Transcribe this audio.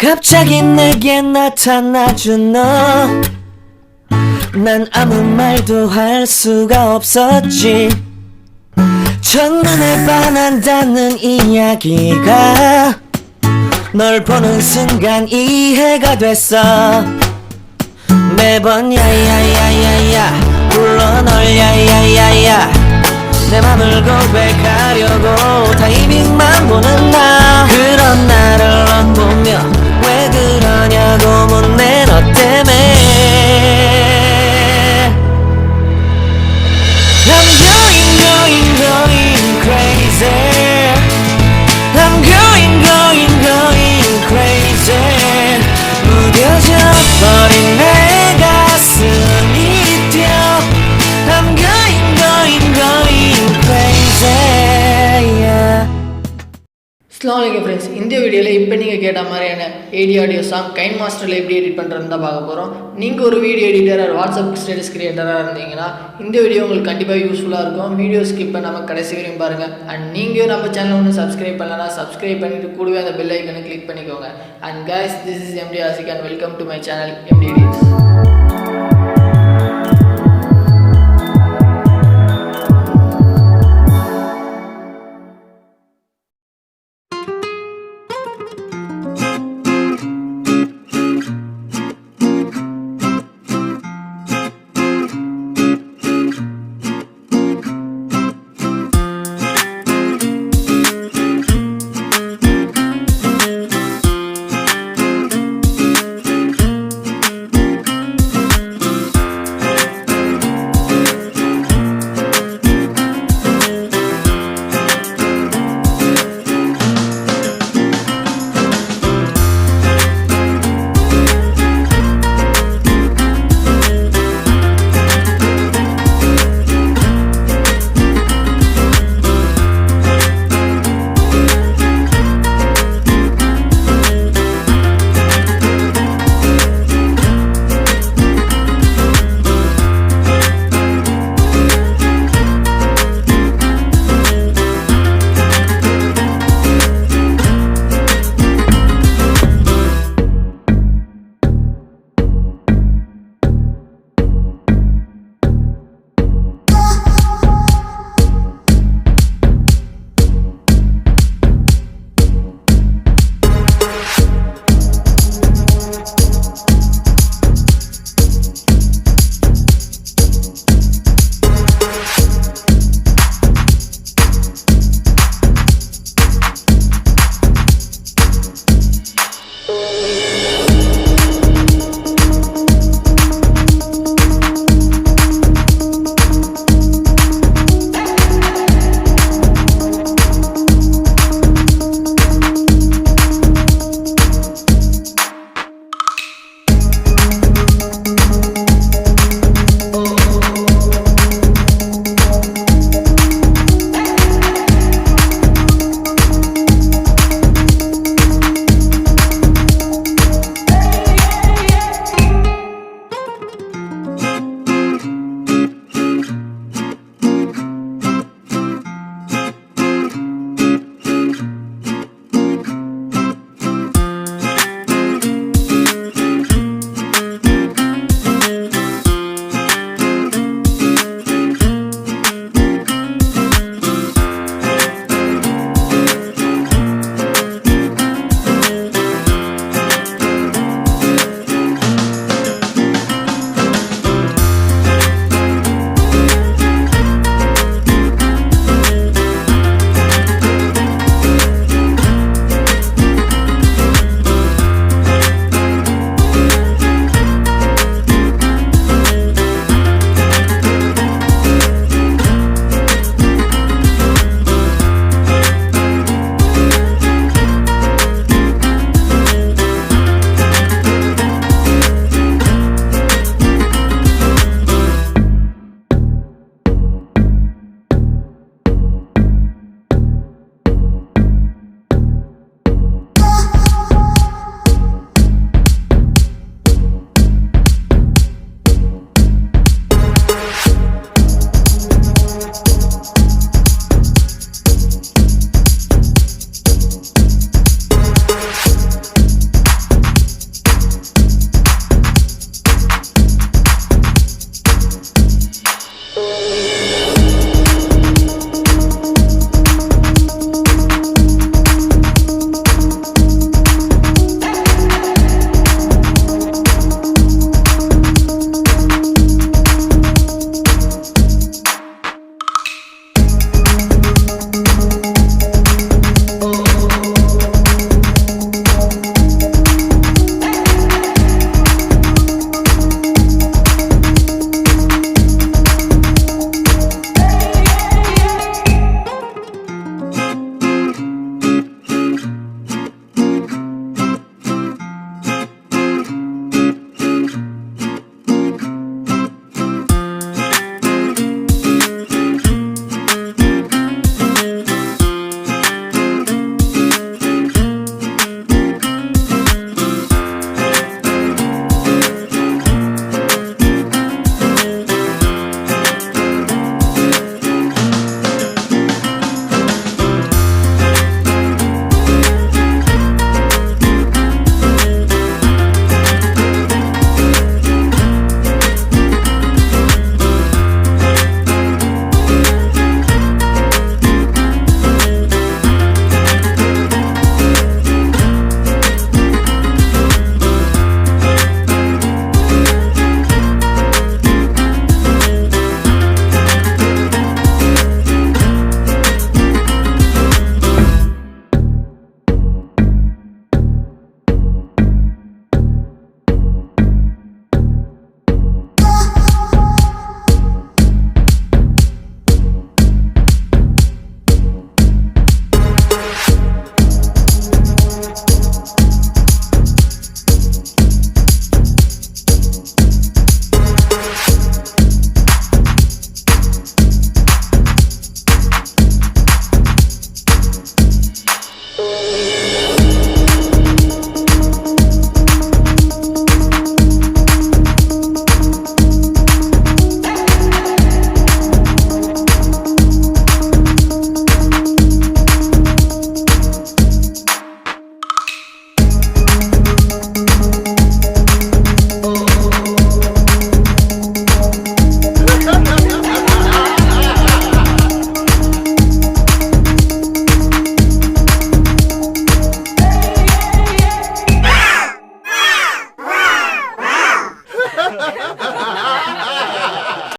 갑자기 내게 나타나준 너 난 아무 말도 할 수가 없었지 첫눈에 반한다는 이야기가 널 보는 순간 이해가 됐어 매번 야야야야야 불러 널 야야야야 내 맘을 고백하려고 타이밍만 보는 나 그런 나를 넌 보며 왜 그러냐고 묻네 너 때문에 I'm going crazy I'm going crazy 무뎌져 버린 내 가슴이 뛰어 I'm going crazy yeah. Assalamualaikum friends. இந்த வீடியோல இப்போ நீங்க கேட்ட மாதிரியான AD ஆடியோ சாங் கைன்மாஸ்டர்ல எப்படி எடிட் பண்றதுன்னு தான் பார்க்க போறோம். நீங்க ஒரு video editor or WhatsApp status கிரியேட்டரா இருந்தீங்கன்னா இந்த வீடியோ உங்களுக்கு கண்டிப்பா யூஸ்ஃபுல்லா இருக்கும். வீடியோ ஸ்கிப் பண்ணாம கடைசி வரையும் பாருங்க. and நீங்க நம்ம சேனலை வந்து subscribe பண்ணலனா subscribe பண்ணிட்டு கூடவே அந்த பெல் ஐகானை கிளிக் பண்ணிக்கோங்க. and guys, this is MD Asik and welcome to my channel MD Reads.